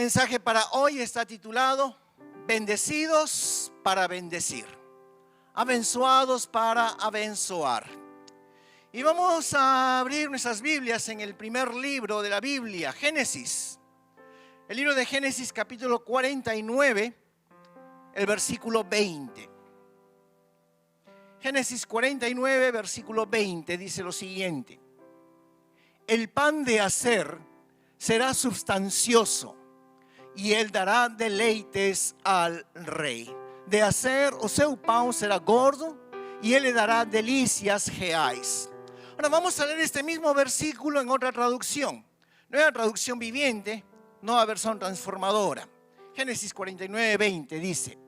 mensaje para hoy está titulado Bendecidos para bendecir, abençoados para abençoar. Y vamos a abrir nuestras Biblias en el primer libro de la Biblia, Génesis. El libro de Génesis capítulo 49, el versículo 20. Génesis 49, versículo 20 dice lo siguiente: el pan de Aser será sustancioso y él dará deleites al rei. De Aser, o seu pão será gordo y él le dará delicias reais. Ahora vamos a leer este mismo versículo en otra traducción. Nueva traducción viviente, nueva versión transformadora. Génesis 49, 20 dice: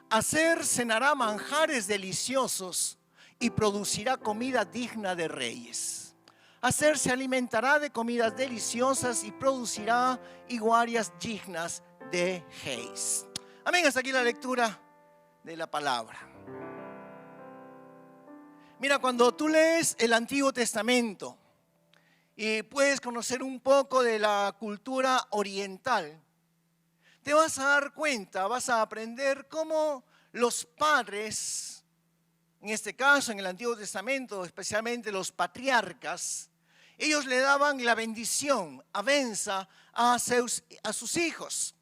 Aser cenará manjares deliciosos y producirá comida digna de reyes. Aser se alimentará de comidas deliciosas y producirá iguarias dignas de reis. Amén, hasta aquí la lectura de la palabra. Mira, cuando tú lees el Antiguo Testamento y puedes conocer un poco de la cultura oriental, te vas a dar cuenta, vas a aprender cómo los padres, en este caso en el Antiguo Testamento, especialmente los patriarcas, ellos le daban la bendición, abenza a sus hijos.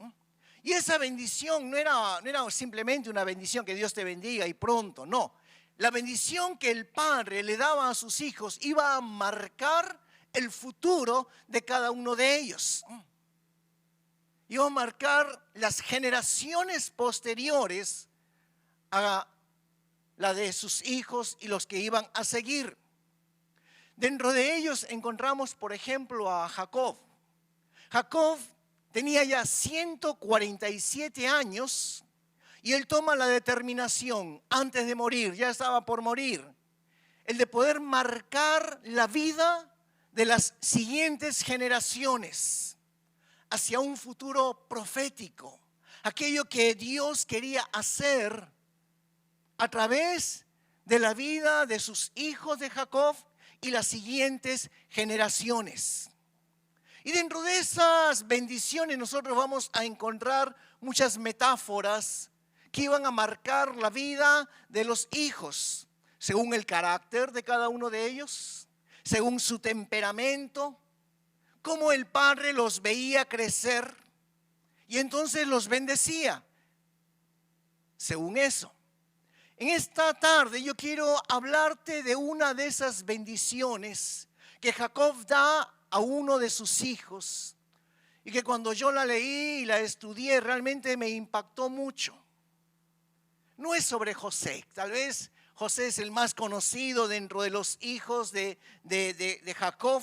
Y esa bendición no era simplemente una bendición que Dios te bendiga y pronto, no. La bendición que el padre le daba a sus hijos iba a marcar el futuro de cada uno de ellos. Iba a marcar las generaciones posteriores a la de sus hijos y los que iban a seguir. Dentro de ellos encontramos, por ejemplo, a Jacob. Jacob tenía ya 147 años y él toma la determinación antes de morir, ya estaba por morir, el de poder marcar la vida de las siguientes generaciones hacia un futuro profético, aquello que Dios quería hacer a través de la vida de sus hijos de Jacob y las siguientes generaciones. Y dentro de esas bendiciones nosotros vamos a encontrar muchas metáforas que iban a marcar la vida de los hijos, según el carácter de cada uno de ellos, según su temperamento, cómo el padre los veía crecer y entonces los bendecía, según eso. En esta tarde yo quiero hablarte de una de esas bendiciones que Jacob da a uno de sus hijos y que cuando yo la leí y la estudié realmente me impactó mucho. No es sobre José, tal vez José es el más conocido dentro de los hijos de Jacob.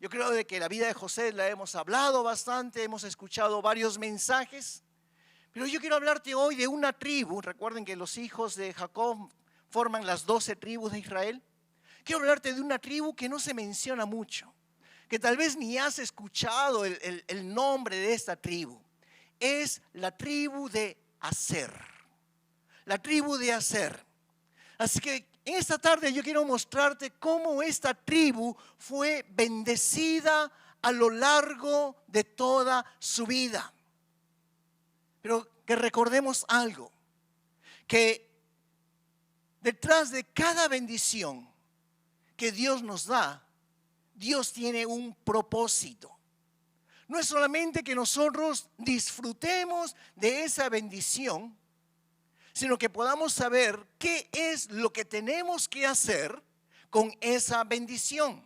Yo creo de que la vida de José la hemos hablado bastante, hemos escuchado varios mensajes. Pero yo quiero hablarte hoy de una tribu. Recuerden que los hijos de Jacob forman las 12 tribus de Israel. Quiero hablarte de una tribu que no se menciona mucho, que tal vez ni has escuchado el nombre de esta tribu. Es la tribu de Aser. La tribu de Aser. Así que en esta tarde yo quiero mostrarte cómo esta tribu fue bendecida a lo largo de toda su vida. Pero que recordemos algo, que detrás de cada bendición que Dios nos da, Dios tiene un propósito. No es solamente que nosotros disfrutemos de esa bendición, sino que podamos saber qué es lo que tenemos que hacer con esa bendición.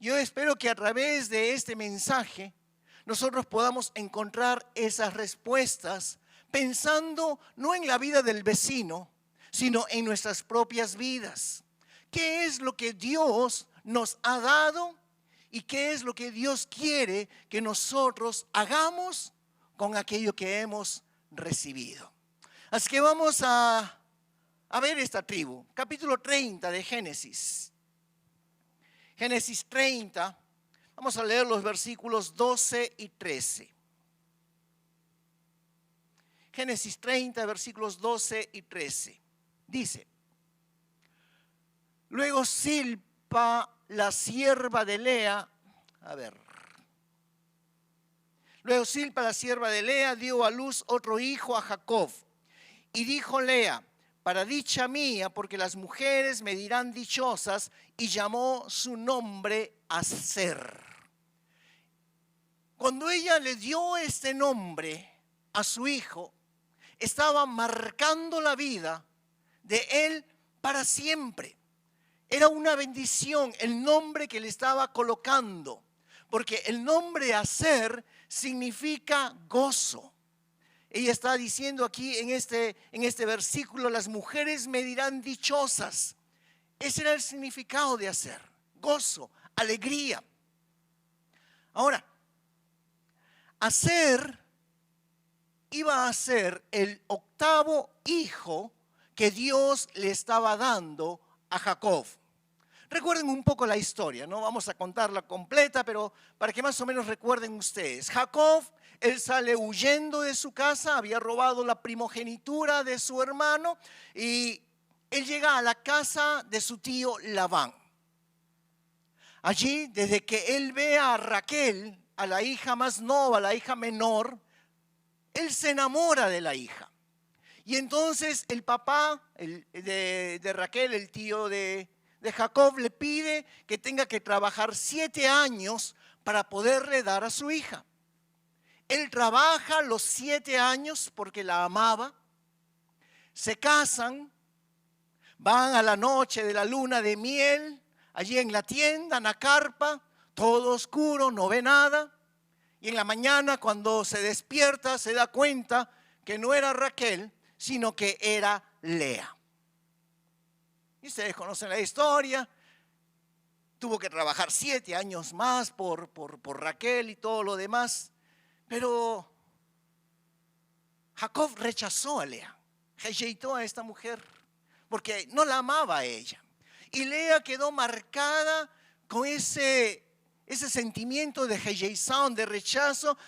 Yo espero que a través de este mensaje nosotros podamos encontrar esas respuestas pensando no en la vida del vecino, sino en nuestras propias vidas. ¿Qué es lo que Dios nos ha dado y qué es lo que Dios quiere que nosotros hagamos con aquello que hemos recibido? Así que vamos a ver esta tribu. Capítulo 30 de Génesis. Génesis 30. Vamos a leer los versículos 12 y 13. Génesis 30, versículos 12 y 13. Dice: luego Silpa, la sierva de Lea, Luego Silpa, la sierva de Lea, dio a luz otro hijo a Jacob. Y dijo Lea: para dicha mía, porque las mujeres me dirán dichosas, y llamó su nombre Aser. Cuando ella le dio este nombre a su hijo, estaba marcando la vida de él para siempre. Era una bendición el nombre que le estaba colocando, porque el nombre Aser significa gozo. Ella está diciendo aquí en este versículo: las mujeres me dirán dichosas. Ese era el significado de Aser: gozo, alegría. Ahora, Aser iba a ser el octavo hijo que Dios le estaba dando a Jacob. Recuerden un poco la historia, no vamos a contarla completa, pero para que más o menos recuerden ustedes. Jacob, él sale huyendo de su casa, había robado la primogenitura de su hermano y él llega a la casa de su tío Labán. Allí, desde que él ve a Raquel, a la hija más nova, a la hija menor, él se enamora de la hija. Y entonces el papá de Raquel, el tío de Jacob, le pide que tenga que trabajar 7 años para poderle dar a su hija. Él trabaja los 7 años porque la amaba. Se casan, van a la noche de la luna de miel, allí en la tienda, en la carpa, todo oscuro, no ve nada. Y en la mañana, cuando se despierta, se da cuenta que no era Raquel, sino que era Lea. Y ustedes conocen la historia. Tuvo que trabajar 7 años más por Raquel y todo lo demás. Pero Jacob rechazó a Lea, rejeitó a esta mujer, porque no la amaba a ella. Y Lea quedó marcada con ese sentimiento de rejeición, de rechazo,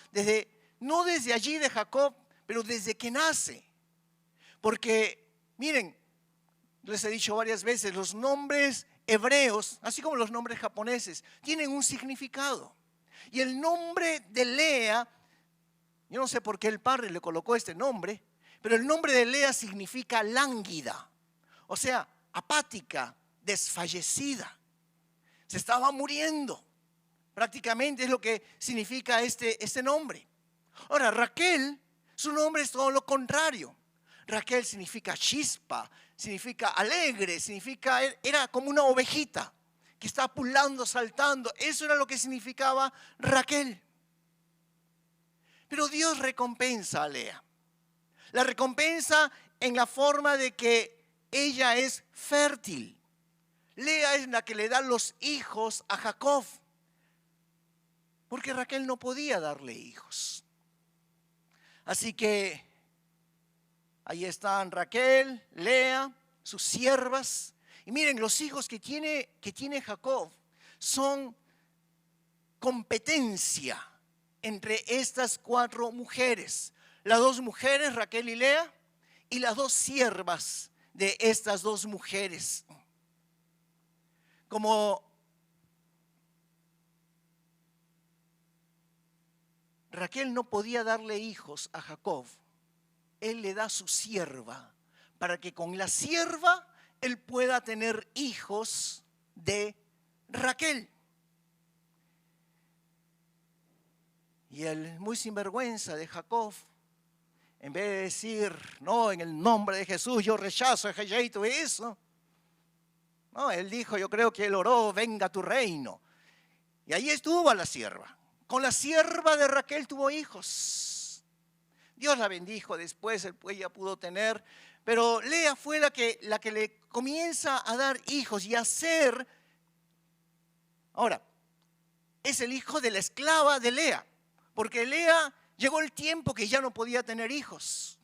no desde allí de Jacob, pero desde que nace. Porque, miren, les he dicho varias veces, los nombres hebreos, así como los nombres japoneses, tienen un significado. Y el nombre de Lea, yo no sé por qué el padre le colocó este nombre, pero el nombre de Lea significa lánguida, o sea, apática, desfallecida. Se estaba muriendo. Prácticamente es lo que significa este nombre. Ahora, Raquel, su nombre es todo lo contrario. Raquel significa chispa, significa alegre, era como una ovejita que está pulando, saltando. Eso era lo que significaba Raquel. Pero Dios recompensa a Lea. La recompensa en la forma de que ella es fértil. Lea es la que le da los hijos a Jacob, porque Raquel no podía darle hijos. Así que ahí están Raquel, Lea, sus siervas. Y miren, los hijos que tiene Jacob son competencia entre estas 4 mujeres. Las 2 mujeres, Raquel y Lea, y las 2 siervas de estas 2 mujeres. Como Raquel no podía darle hijos a Jacob, él le da su sierva para que con la sierva él pueda tener hijos de Raquel. Y el muy sinvergüenza de Jacob, en vez de decir, no, en el nombre de Jesús yo rechazo, rejeito eso. No, él dijo, yo creo que él oró, venga tu reino. Y ahí estuvo la sierva. Con la sierva de Raquel tuvo hijos. Dios la bendijo después, ella pudo tener. Pero Lea fue la que le comienza a dar hijos y a ser. Ahora, es el hijo de la esclava de Lea. Porque Lea llegó el tiempo que ya no podía tener hijos.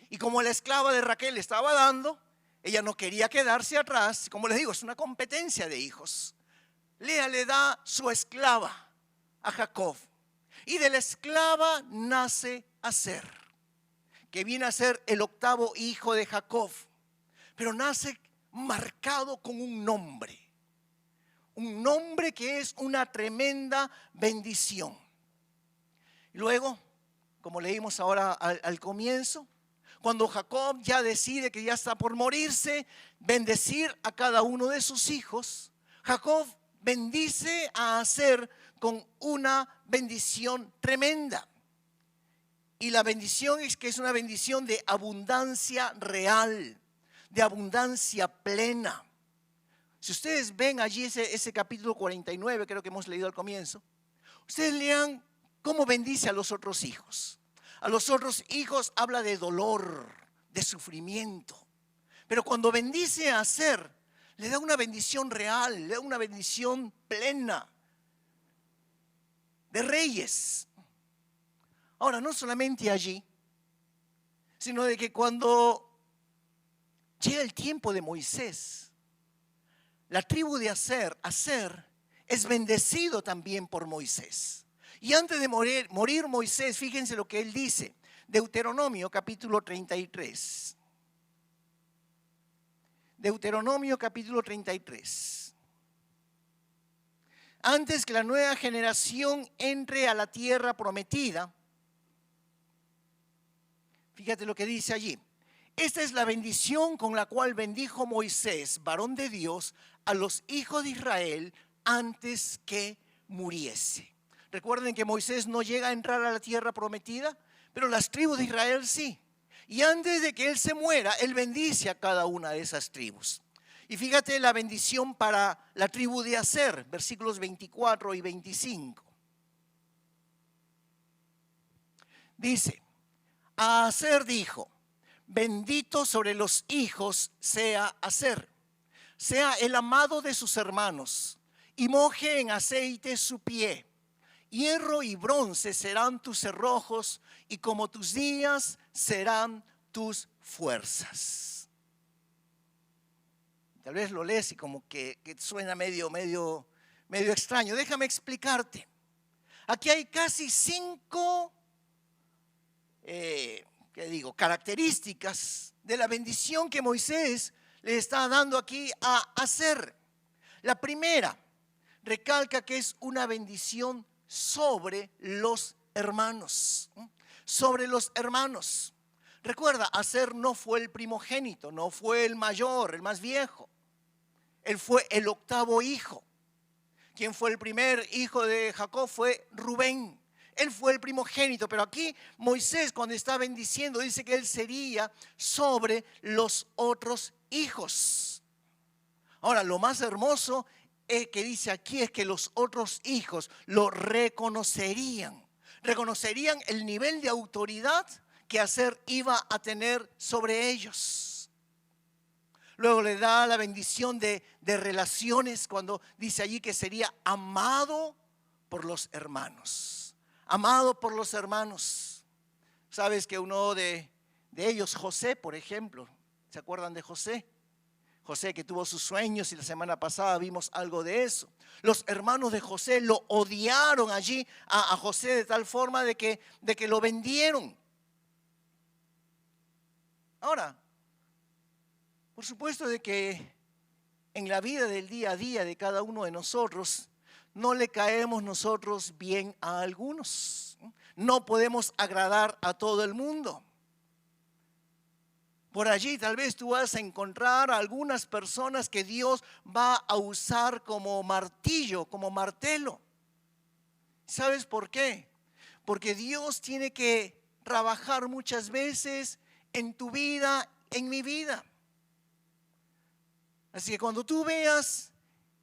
Y como la esclava de Raquel estaba dando, ella no quería quedarse atrás. Como les digo, es una competencia de hijos. Lea le da su esclava a Jacob. Y de la esclava nace Aser, que viene a ser el octavo hijo de Jacob. Pero nace marcado con un nombre. Un nombre que es una tremenda bendición. Luego, como leímos ahora al comienzo, cuando Jacob ya decide que ya está por morirse, bendecir a cada uno de sus hijos, Jacob bendice a Aser con una bendición tremenda. Y la bendición es que es una bendición de abundancia real, de abundancia plena. Si ustedes ven allí ese capítulo 49, creo que hemos leído al comienzo, ustedes lean cómo bendice a los otros hijos. A los otros hijos habla de dolor, de sufrimiento. Pero cuando bendice a Aser, le da una bendición real, le da una bendición plena de reyes. Ahora, no solamente allí, sino de que cuando llega el tiempo de Moisés, la tribu de Aser es bendecido también por Moisés. Y antes de morir Moisés, fíjense lo que él dice, Deuteronomio capítulo 33. Deuteronomio capítulo 33. Antes que la nueva generación entre a la tierra prometida, fíjate lo que dice allí. Esta es la bendición con la cual bendijo Moisés, varón de Dios, a los hijos de Israel antes que muriese. Recuerden que Moisés no llega a entrar a la tierra prometida, pero las tribus de Israel sí. Y antes de que él se muera, él bendice a cada una de esas tribus. Y fíjate la bendición para la tribu de Aser, versículos 24 y 25. Dice, a Aser dijo, bendito sobre los hijos sea Aser, sea el amado de sus hermanos, y moje en aceite su pie. Hierro y bronce serán tus cerrojos, y como tus días serán tus fuerzas. Tal vez lo lees y como que suena medio extraño. Déjame explicarte. Aquí hay casi 5 características de la bendición que Moisés le está dando aquí a Aser. La primera, recalca que es una bendición sobre los hermanos. Sobre los hermanos. Recuerda, Aser no fue el primogénito, no fue el mayor, el más viejo. Él fue el 8º hijo. Quien fue el primer hijo de Jacob fue Rubén. Él fue el primogénito, pero aquí Moisés cuando está bendiciendo dice que él sería sobre los otros hijos. Ahora, lo más hermoso que dice aquí es que los otros hijos lo reconocerían. Reconocerían el nivel de autoridad que Aser iba a tener sobre ellos. Luego le da la bendición de relaciones cuando dice allí que sería amado por los hermanos. Amado por los hermanos. Sabes que uno de ellos, José, por ejemplo, ¿se acuerdan de José? José que tuvo sus sueños y la semana pasada vimos algo de eso. Los hermanos de José lo odiaron allí a José de tal forma de que lo vendieron. Ahora, por supuesto de que en la vida del día a día de cada uno de nosotros, no le caemos nosotros bien a algunos. No podemos agradar a todo el mundo. Por allí tal vez tú vas a encontrar a algunas personas que Dios va a usar como martillo, como martelo. ¿Sabes por qué? Porque Dios tiene que trabajar muchas veces en tu vida, en mi vida. Así que cuando tú veas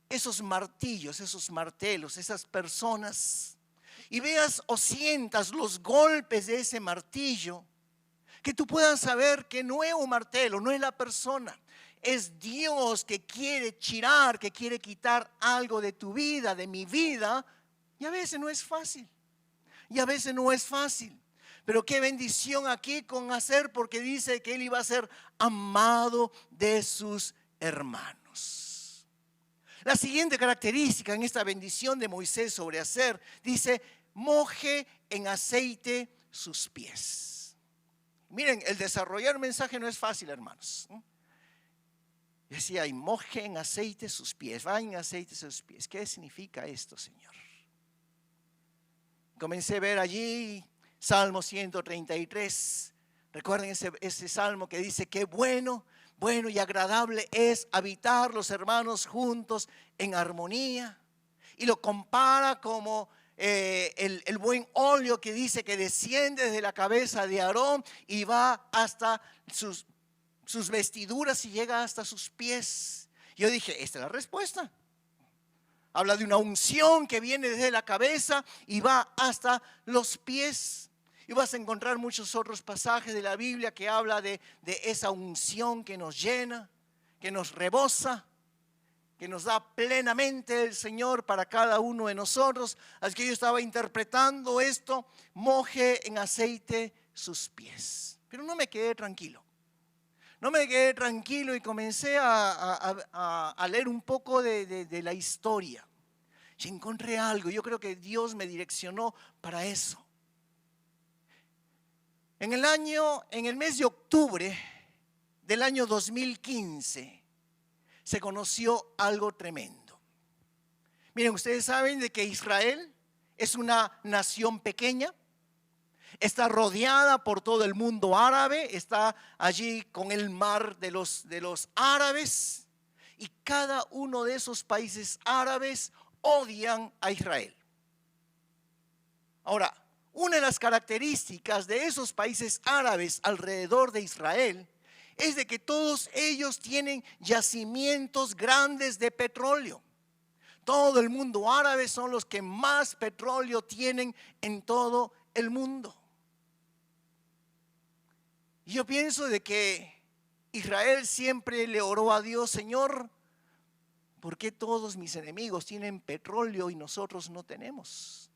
esos martillos, esos martelos, esas personas, y veas o sientas los golpes de ese martillo, que tú puedas saber que no es un martelo, no es la persona, es Dios que quiere chirar, que quiere quitar algo de tu vida, de mi vida, y a veces no es fácil, Pero qué bendición aquí con Aser, porque dice que él iba a ser amado de sus hermanos. La siguiente característica en esta bendición de Moisés sobre Aser dice, moje en aceite sus pies. Miren, el desarrollar mensaje no es fácil, hermanos. Decía, y moje en aceite sus pies, va en aceite sus pies. ¿Qué significa esto, Señor? Comencé a ver allí Salmo 133. Recuerden ese salmo que dice: qué bueno, bueno y agradable es habitar los hermanos juntos en armonía. Y lo compara como el buen óleo que dice que desciende desde la cabeza de Aarón y va hasta sus vestiduras y llega hasta sus pies. Yo dije, esta es la respuesta. Habla de una unción que viene desde la cabeza y va hasta los pies. Y vas a encontrar muchos otros pasajes de la Biblia que habla de esa unción que nos llena, que nos rebosa, que nos da plenamente el Señor para cada uno de nosotros. Así que yo estaba interpretando esto: moje en aceite sus pies. Pero no me quedé tranquilo. No me quedé tranquilo y comencé a leer un poco de la historia. Y encontré algo. Yo creo que Dios me direccionó para eso. En el mes de octubre del año 2015 se conoció algo tremendo. Miren, ustedes saben de que Israel es una nación pequeña. Está rodeada por todo el mundo árabe, está allí con el mar de los árabes, y cada uno de esos países árabes odian a Israel. Ahora, una de las características de esos países árabes alrededor de Israel es de que todos ellos tienen yacimientos grandes de petróleo. Todo el mundo árabe son los que más petróleo tienen en todo el mundo. Yo pienso de que Israel siempre le oró a Dios: Señor, ¿por qué todos mis enemigos tienen petróleo y nosotros no tenemos?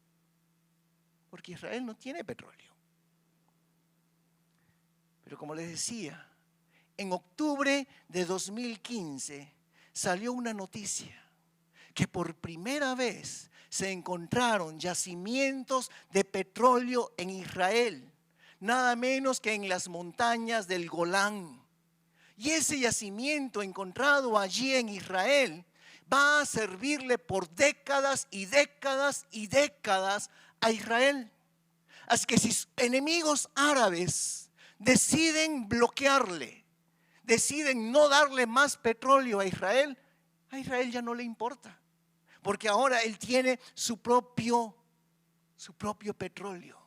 Porque Israel no tiene petróleo. Pero como les decía, en octubre de 2015 salió una noticia que por primera vez se encontraron yacimientos de petróleo en Israel, nada menos que en las montañas del Golán. Y ese yacimiento encontrado allí en Israel va a servirle por décadas y décadas y décadas a Israel. Así que si sus enemigos árabes deciden bloquearle, deciden no darle más petróleo a Israel ya no le importa, porque ahora él tiene su propio petróleo.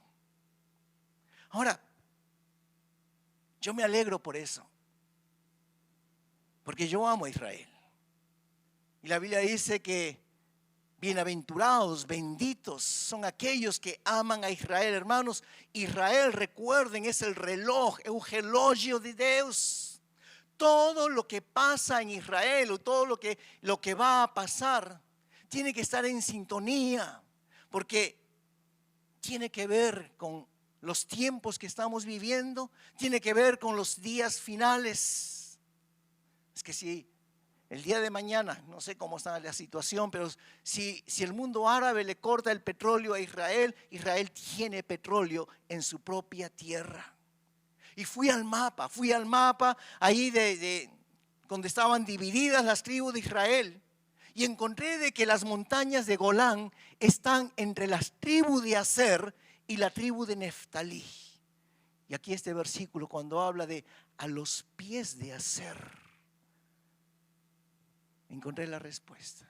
Ahora, yo me alegro por eso, porque yo amo a Israel. Y la Biblia dice que bienaventurados, benditos son aquellos que aman a Israel. Hermanos, Israel, recuerden, es el reloj, eugelogio de Dios. Todo lo que pasa en Israel o todo lo que va a pasar tiene que estar en sintonía, porque tiene que ver con los tiempos que estamos viviendo, tiene que ver con los días finales. Es que si el día de mañana, no sé cómo está la situación, pero si el mundo árabe le corta el petróleo a Israel, Israel tiene petróleo en su propia tierra. Y fui al mapa ahí donde estaban divididas las tribus de Israel, y encontré de que las montañas de Golán están entre las tribus de Aser y la tribu de Neftalí. Y aquí este versículo, cuando habla de a los pies de Aser, encontré la respuesta.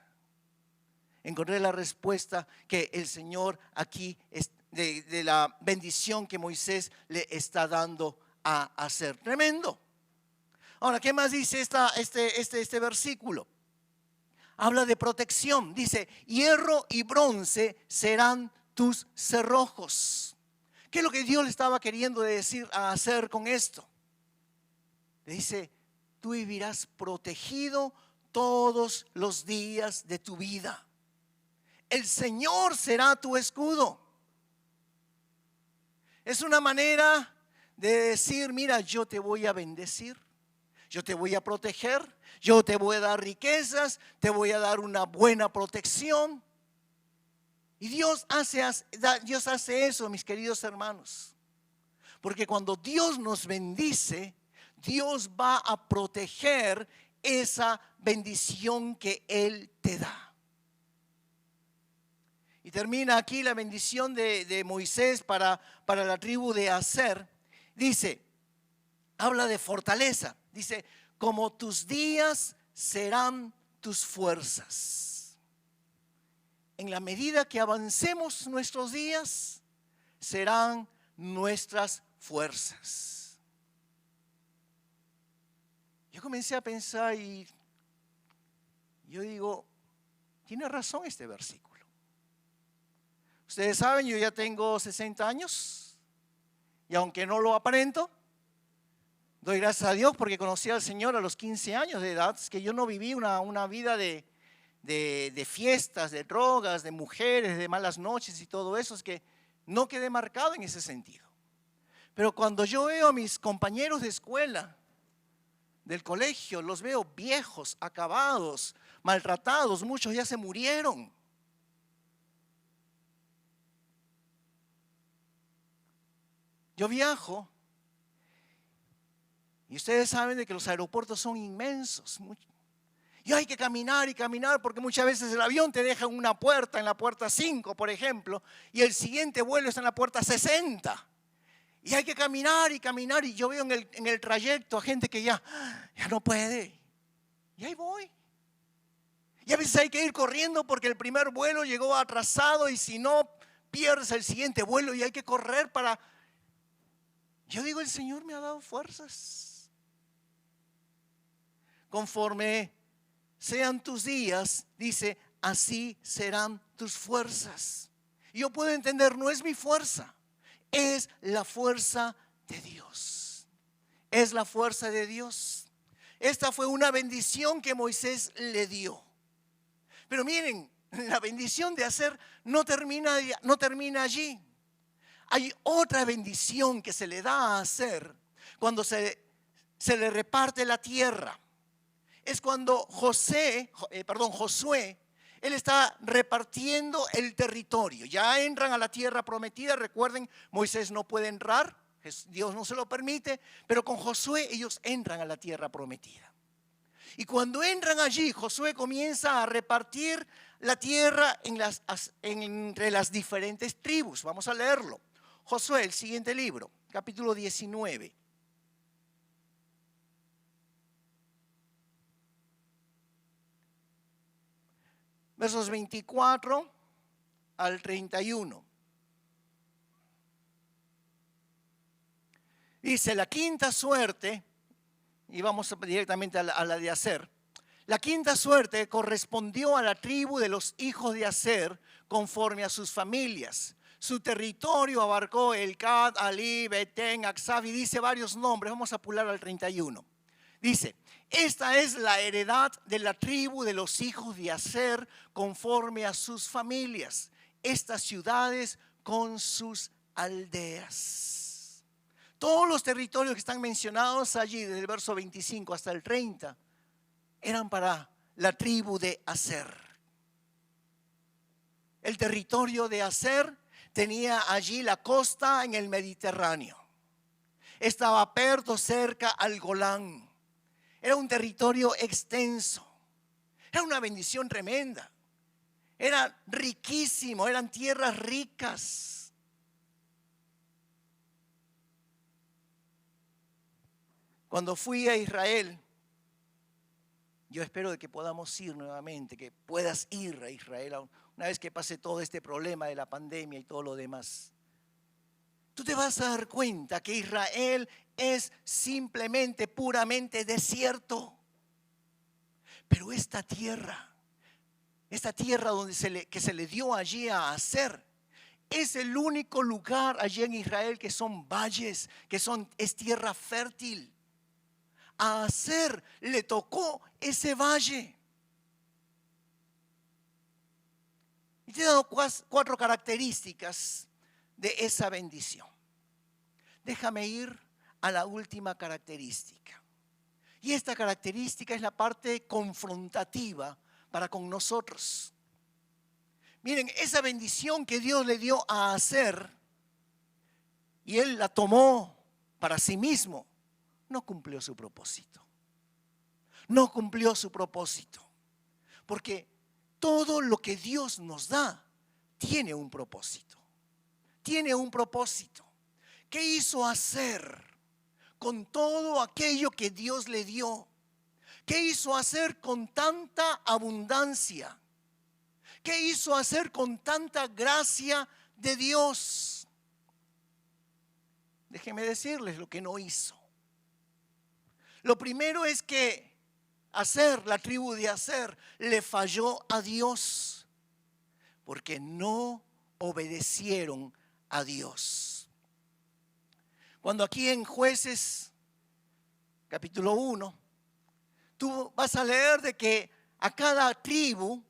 Encontré la respuesta que el Señor aquí de la bendición que Moisés le está dando a Aser. Tremendo. Ahora, ¿qué más dice este versículo? Habla de protección. Dice: hierro y bronce serán tus cerrojos. ¿Qué es lo que Dios le estaba queriendo decir a Aser con esto? Le dice: tú vivirás protegido todos los días de tu vida. El Señor será tu escudo. Es una manera de decir: mira, yo te voy a bendecir, yo te voy a proteger, yo te voy a dar riquezas, te voy a dar una buena protección. Y Dios hace eso, mis queridos hermanos, porque cuando Dios nos bendice, Dios va a proteger esa bendición que Él te da. Y termina aquí la bendición de Moisés para la tribu de Aser. Dice, habla de fortaleza. Dice, como tus días serán tus fuerzas. En la medida que avancemos nuestros días, serán nuestras fuerzas. Yo comencé a pensar y yo digo, tiene razón este versículo. Ustedes saben, yo ya tengo 60 años y aunque no lo aparento, doy gracias a Dios porque conocí al Señor a los 15 años de edad. Es que yo no viví una vida de fiestas, de drogas, de mujeres, de malas noches y todo eso. Es que no quedé marcado en ese sentido. Pero cuando yo veo a mis compañeros de escuela, del colegio, los veo viejos, acabados, maltratados, muchos ya se murieron. Yo viajo y ustedes saben de que los aeropuertos son inmensos. Y hay que caminar y caminar porque muchas veces el avión te deja en una puerta, en la puerta 5, por ejemplo, y el siguiente vuelo está en la puerta 60. Y hay que caminar y caminar y yo veo en el trayecto a gente que ya no puede. Y ahí voy. Y a veces hay que ir corriendo porque el primer vuelo llegó atrasado y si no, pierdes el siguiente vuelo y hay que correr para... Yo digo, el Señor me ha dado fuerzas. Conforme sean tus días, dice, así serán tus fuerzas. Y yo puedo entender, no es mi fuerza, es la fuerza de Dios. Es la fuerza de Dios. Esta fue una bendición que Moisés le dio. Pero miren, la bendición de Aser no termina allí. Hay otra bendición que se le da a Aser cuando se le reparte la tierra. Es cuando Josué, él está repartiendo el territorio. Ya entran a la tierra prometida. Recuerden, Moisés no puede entrar, Dios no se lo permite, pero con Josué ellos entran a la tierra prometida. Y cuando entran allí, Josué comienza a repartir la tierra entre las diferentes tribus. Vamos a leerlo. Josué, el siguiente libro, capítulo 19. Versos 24 al 31. Dice, la quinta suerte, y vamos directamente a la de Aser. La quinta suerte correspondió a la tribu de los hijos de Aser conforme a sus familias. Su territorio abarcó Elcad, Ali, Betén, Aksab y dice varios nombres. Vamos a pular al 31. Dice, esta es la heredad de la tribu de los hijos de Aser conforme a sus familias. Estas ciudades con sus aldeas. Todos los territorios que están mencionados allí, desde el verso 25 hasta el 30, eran para la tribu de Aser. El territorio de Aser tenía allí la costa en el Mediterráneo. Estaba perto, cerca al Golán. Era un territorio extenso. Era una bendición tremenda. Era riquísimo, eran tierras ricas. Cuando fui a Israel, yo espero de que podamos ir nuevamente, que puedas ir a Israel una vez que pase todo este problema de la pandemia y todo lo demás. Tú te vas a dar cuenta que Israel es simplemente, puramente desierto. Pero esta tierra que se le dio allí a Aser, es el único lugar allí en Israel que son valles, es tierra fértil. A Aser le tocó ese valle. Y te he dado 4 características de esa bendición. Déjame ir a la última característica. Y esta característica es la parte confrontativa para con nosotros. Miren, esa bendición que Dios le dio a Aser y él la tomó para sí mismo, no cumplió su propósito. No cumplió su propósito. Porque todo lo que Dios nos da tiene un propósito. Tiene un propósito. ¿Qué hizo hacer con todo aquello que Dios le dio? ¿Qué hizo hacer con tanta abundancia? ¿Qué hizo hacer con tanta gracia de Dios? Déjenme decirles lo que no hizo. Lo primero es que la tribu de Aser, le falló a Dios porque no obedecieron a Dios. Cuando aquí en Jueces, capítulo 1, tú vas a leer de que a cada tribu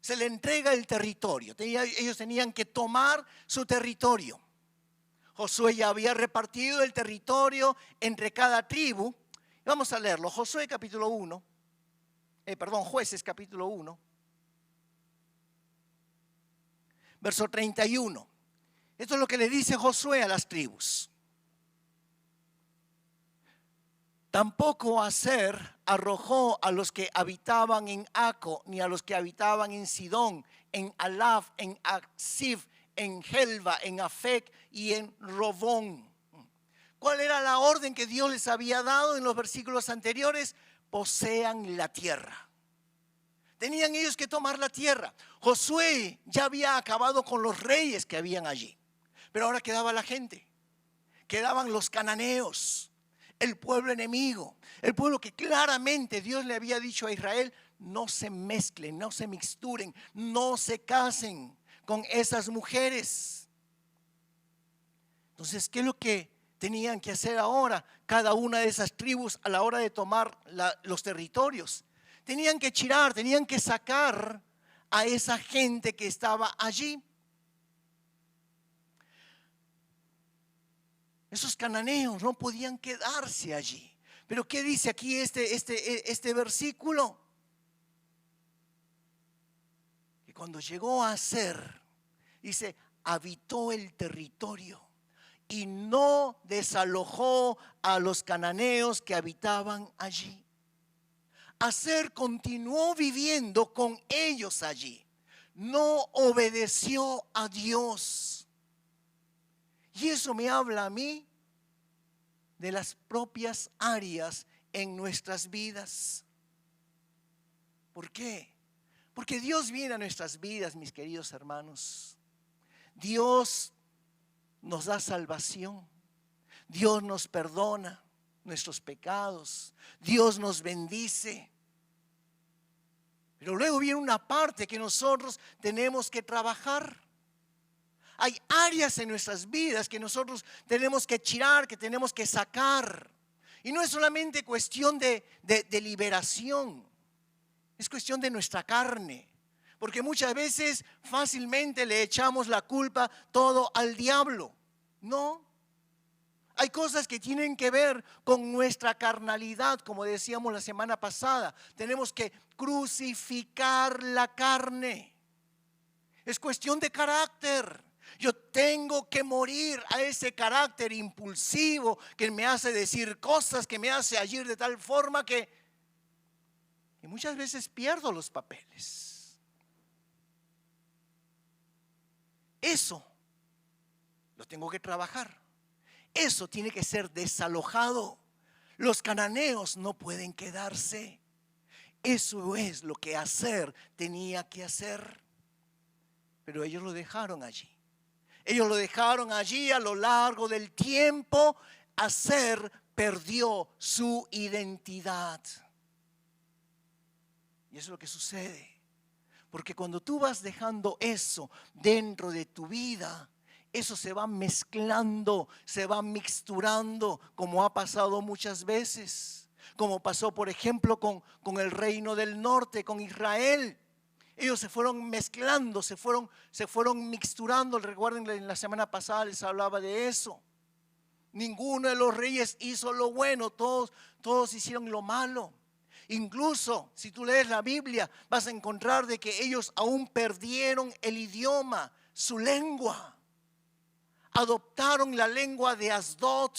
se le entrega el territorio. Ellos tenían que tomar su territorio. Josué ya había repartido el territorio entre cada tribu. Vamos a leerlo. Jueces capítulo 1. Verso 31. Esto es lo que le dice Josué a las tribus. Tampoco Aser arrojó a los que habitaban en Aco, ni a los que habitaban en Sidón, en Alaf, en Aksif, en Helba, en Afec y en Robón. ¿Cuál era la orden que Dios les había dado en los versículos anteriores? Posean la tierra. Tenían ellos que tomar la tierra. Josué ya había acabado con los reyes que habían allí, pero ahora quedaba la gente. Quedaban los cananeos, el pueblo enemigo, el pueblo que claramente Dios le había dicho a Israel: no se mezclen, no se mixturen, no se casen con esas mujeres. Entonces, ¿qué es lo que tenían que hacer ahora cada una de esas tribus a la hora de tomar los territorios? Tenían que chirar, tenían que sacar a esa gente que estaba allí. Esos cananeos no podían quedarse allí. Pero ¿qué dice aquí este versículo? Que cuando llegó a Aser, dice, habitó el territorio y no desalojó a los cananeos que habitaban allí. Aser continuó viviendo con ellos allí. No obedeció a Dios. Y eso me habla a mí de las propias áreas en nuestras vidas. ¿Por qué? Porque Dios viene a nuestras vidas, mis queridos hermanos. Dios nos da salvación. Dios nos perdona nuestros pecados. Dios nos bendice. Pero luego viene una parte que nosotros tenemos que trabajar. Hay áreas en nuestras vidas que nosotros tenemos que chirar, que tenemos que sacar. Y no es solamente cuestión de liberación, es cuestión de nuestra carne. Porque muchas veces fácilmente le echamos la culpa todo al diablo. No. Hay cosas que tienen que ver con nuestra carnalidad, como decíamos la semana pasada. Tenemos que crucificar la carne. Es cuestión de carácter. Yo tengo que morir a ese carácter impulsivo que me hace decir cosas, que me hace agir de tal forma que muchas veces pierdo los papeles. Eso lo tengo que trabajar. Eso tiene que ser desalojado. Los cananeos no pueden quedarse. Eso es lo que Aser tenía que hacer. Pero ellos lo dejaron allí. Ellos lo dejaron allí a lo largo del tiempo. Aser perdió su identidad. Y eso es lo que sucede. Porque cuando tú vas dejando eso dentro de tu vida, eso se va mezclando, se va mixturando, como ha pasado muchas veces. Como pasó, por ejemplo, con el reino del norte, con Israel. Ellos se fueron mezclando, se fueron mixturando. Recuerden, en la semana pasada les hablaba de eso. Ninguno de los reyes hizo lo bueno, todos hicieron lo malo. Incluso, si tú lees la Biblia, vas a encontrar de que ellos aún perdieron el idioma, su lengua. Adoptaron la lengua de Asdod.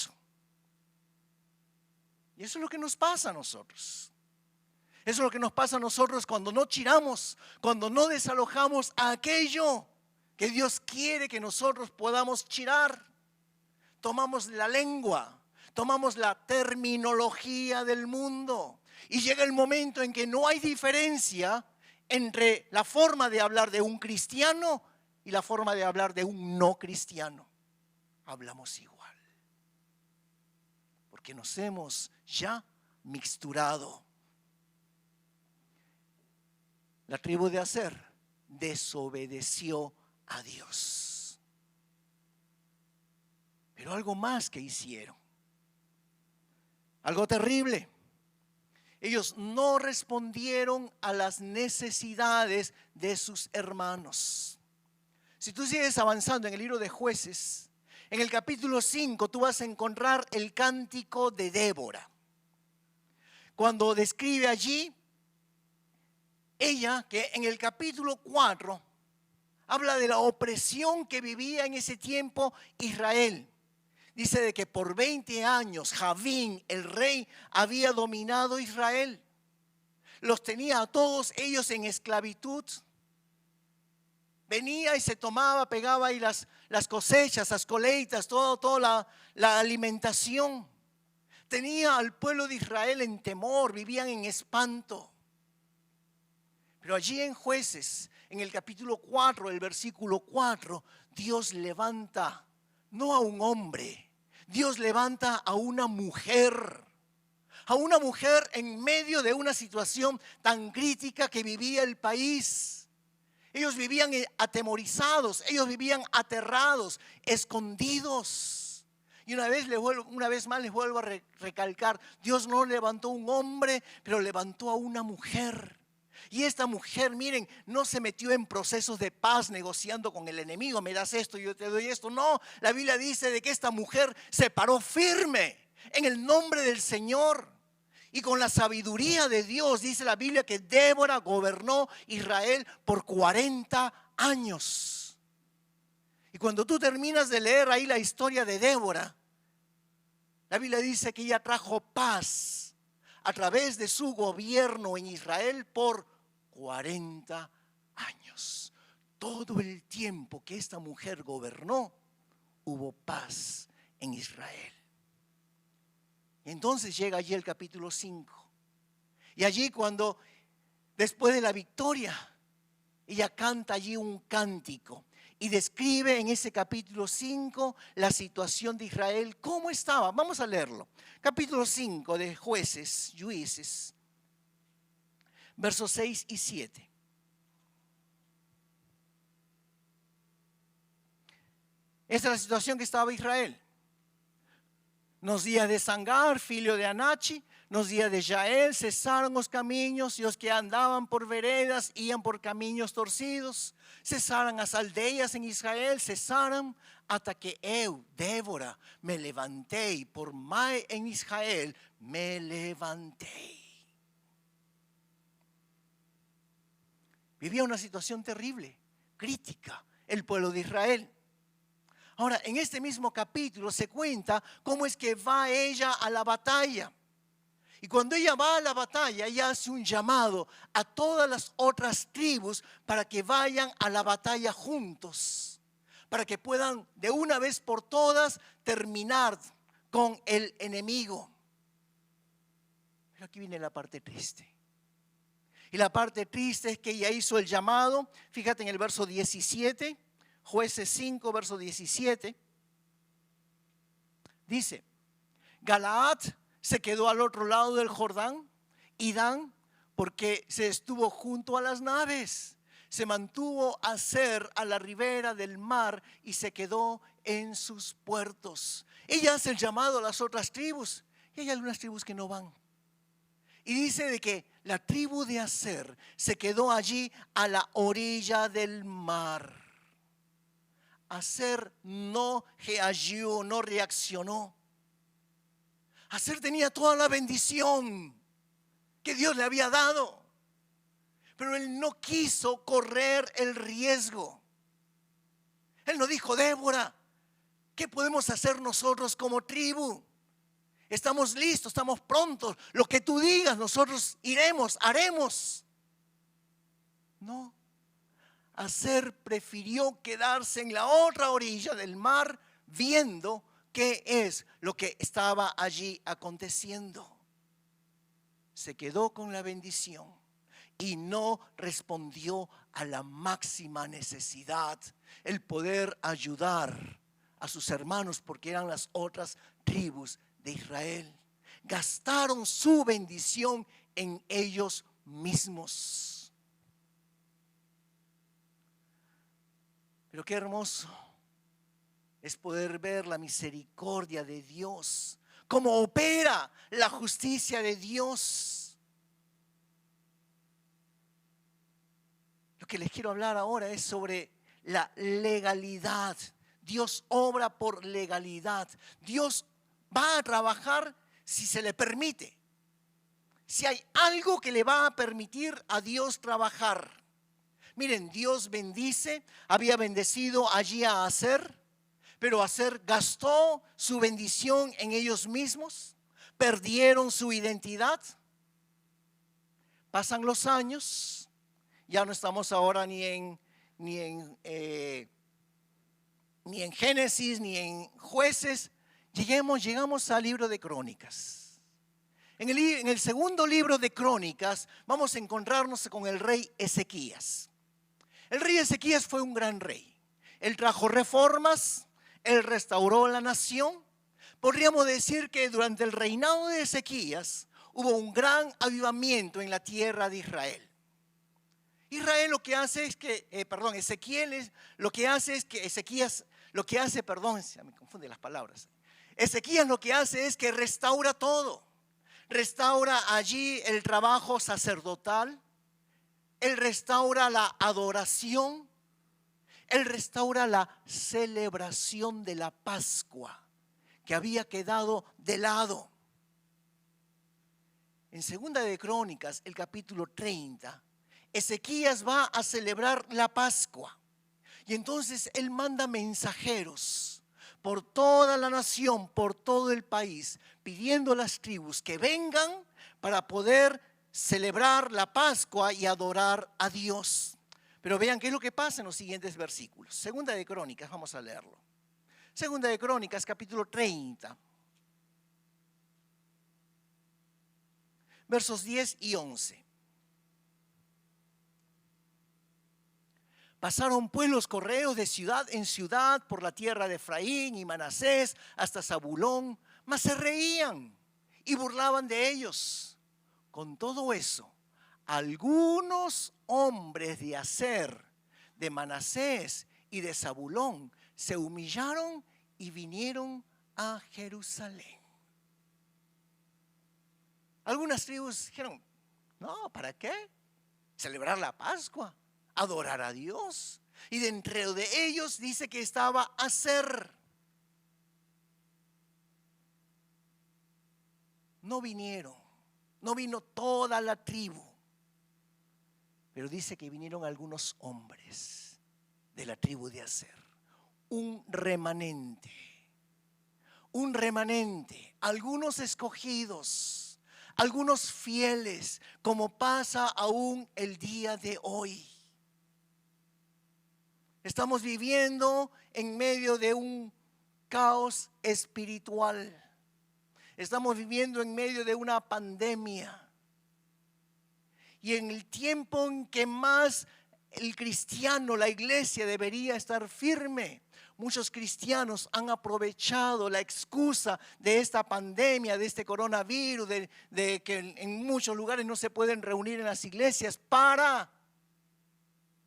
Y eso es lo que nos pasa a nosotros. Eso es lo que nos pasa a nosotros cuando no chiramos, cuando no desalojamos a aquello que Dios quiere que nosotros podamos chirar. Tomamos la lengua, tomamos la terminología del mundo y llega el momento en que no hay diferencia entre la forma de hablar de un cristiano y la forma de hablar de un no cristiano. Hablamos igual, porque nos hemos ya mixturado. La tribu de Aser desobedeció a Dios. Pero algo más que hicieron, algo terrible. Ellos no respondieron a las necesidades de sus hermanos. Si tú sigues avanzando en el libro de Jueces, en el capítulo 5 tú vas a encontrar el cántico de Débora. Cuando describe allí, ella que en el capítulo 4 habla de la opresión que vivía en ese tiempo Israel. Dice de que por 20 años Javín, el rey, había dominado Israel. Los tenía a todos ellos en esclavitud. Venía y se tomaba, pegaba ahí las cosechas, las coleitas, toda la alimentación. Tenía al pueblo de Israel en temor, vivían en espanto. Pero allí en Jueces, en el capítulo 4, el versículo 4, Dios levanta no a un hombre, Dios levanta a una mujer en medio de una situación tan crítica que vivía el país. Ellos vivían atemorizados, ellos vivían aterrados, escondidos. Y una vez más les vuelvo a recalcar, Dios no levantó un hombre, pero levantó a una mujer. Y esta mujer, miren, no se metió en procesos de paz negociando con el enemigo. Me das esto, yo te doy esto. No, la Biblia dice de que esta mujer se paró firme en el nombre del Señor. Y con la sabiduría de Dios, dice la Biblia que Débora gobernó Israel por 40 años. Y cuando tú terminas de leer ahí la historia de Débora, la Biblia dice que ella trajo paz a través de su gobierno en Israel por 40 años. Todo el tiempo que esta mujer gobernó, hubo paz en Israel. Entonces llega allí el capítulo 5. Y allí cuando, después de la victoria, ella canta allí un cántico. Y describe en ese capítulo 5 la situación de Israel, cómo estaba. Vamos a leerlo. Capítulo 5 de Jueces, versos 6 y 7. Esta es la situación que estaba Israel. Nos días de Sangar, filho de Anachi, nos días de Jael, cesaron los caminos, y los que andaban por veredas iban por caminos torcidos. Cesaron las aldeas en Israel, cesaron hasta que eu, Débora, me levanté y por mai en Israel me levanté. Vivía una situación terrible, crítica, el pueblo de Israel. Ahora, en este mismo capítulo se cuenta cómo es que va ella a la batalla. Y cuando ella va a la batalla, ella hace un llamado a todas las otras tribus para que vayan a la batalla juntos, para que puedan de una vez por todas terminar con el enemigo. Pero aquí viene la parte triste. Y la parte triste es que ella hizo el llamado, fíjate en el verso 17, Jueces 5, verso 17, dice, Galaad se quedó al otro lado del Jordán, y Dan, porque se estuvo junto a las naves, se mantuvo Aser a la ribera del mar y se quedó en sus puertos. Ella hace el llamado a las otras tribus, y hay algunas tribus que no van. Y dice de que la tribu de Aser se quedó allí a la orilla del mar. Aser no reagió, no reaccionó. Aser tenía toda la bendición que Dios le había dado, pero él no quiso correr el riesgo. Él no dijo, Débora, ¿qué podemos hacer nosotros como tribu? Estamos listos, estamos prontos. Lo que tú digas, nosotros iremos, haremos. No. Aser prefirió quedarse en la otra orilla del mar viendo qué es lo que estaba allí aconteciendo. Se quedó con la bendición y no respondió a la máxima necesidad, el poder ayudar a sus hermanos, porque eran las otras tribus de Israel. Gastaron su bendición en ellos mismos. Pero qué hermoso es poder ver la misericordia de Dios, cómo opera la justicia de Dios. Lo que les quiero hablar ahora es sobre la legalidad. Dios obra por legalidad. Dios va a trabajar si se le permite. Si hay algo que le va a permitir a Dios trabajar. Miren, Dios bendice, había bendecido allí a Aser, pero Aser gastó su bendición en ellos mismos, perdieron su identidad. Pasan los años, ya no estamos ahora ni en Génesis, ni en Jueces. Llegamos al libro de Crónicas. En el segundo libro de Crónicas vamos a encontrarnos con el rey Ezequías. El rey Ezequías fue un gran rey. Él trajo reformas, él restauró la nación. Podríamos decir que durante el reinado de Ezequías hubo un gran avivamiento en la tierra de Israel. Israel lo que hace es que, Ezequiel lo que hace es que Ezequías, lo que hace, se me confunden las palabras. Ezequías lo que hace es que restaura todo. Restaura allí el trabajo sacerdotal. Él restaura la adoración. Él restaura la celebración de la Pascua que había quedado de lado. En Segunda de Crónicas, el capítulo 30, Ezequías va a celebrar la Pascua. Y entonces él manda mensajeros por toda la nación, por todo el país, pidiendo a las tribus que vengan para poder celebrar la Pascua y adorar a Dios. Pero vean qué es lo que pasa en los siguientes versículos. Segunda de Crónicas, vamos a leerlo. Segunda de Crónicas, capítulo 30, versos 10 y 11. Pasaron pues los correos de ciudad en ciudad por la tierra de Efraín y Manasés hasta Zabulón, mas se reían y burlaban de ellos. Con todo eso, algunos hombres de Aser, de Manasés y de Zabulón se humillaron y vinieron a Jerusalén. Algunas tribus dijeron, no, ¿para qué? Celebrar la Pascua, adorar a Dios. Y dentro de ellos dice que estaba Aser. No vinieron, no vino toda la tribu, pero dice que vinieron algunos hombres de la tribu de Aser, un remanente, algunos escogidos, algunos fieles, como pasa aún el día de hoy. Estamos viviendo en medio de un caos espiritual. Estamos viviendo en medio de una pandemia. Y en el tiempo en que más el cristiano, la iglesia debería estar firme, muchos cristianos han aprovechado la excusa de esta pandemia, de este coronavirus, de que en muchos lugares no se pueden reunir en las iglesias, para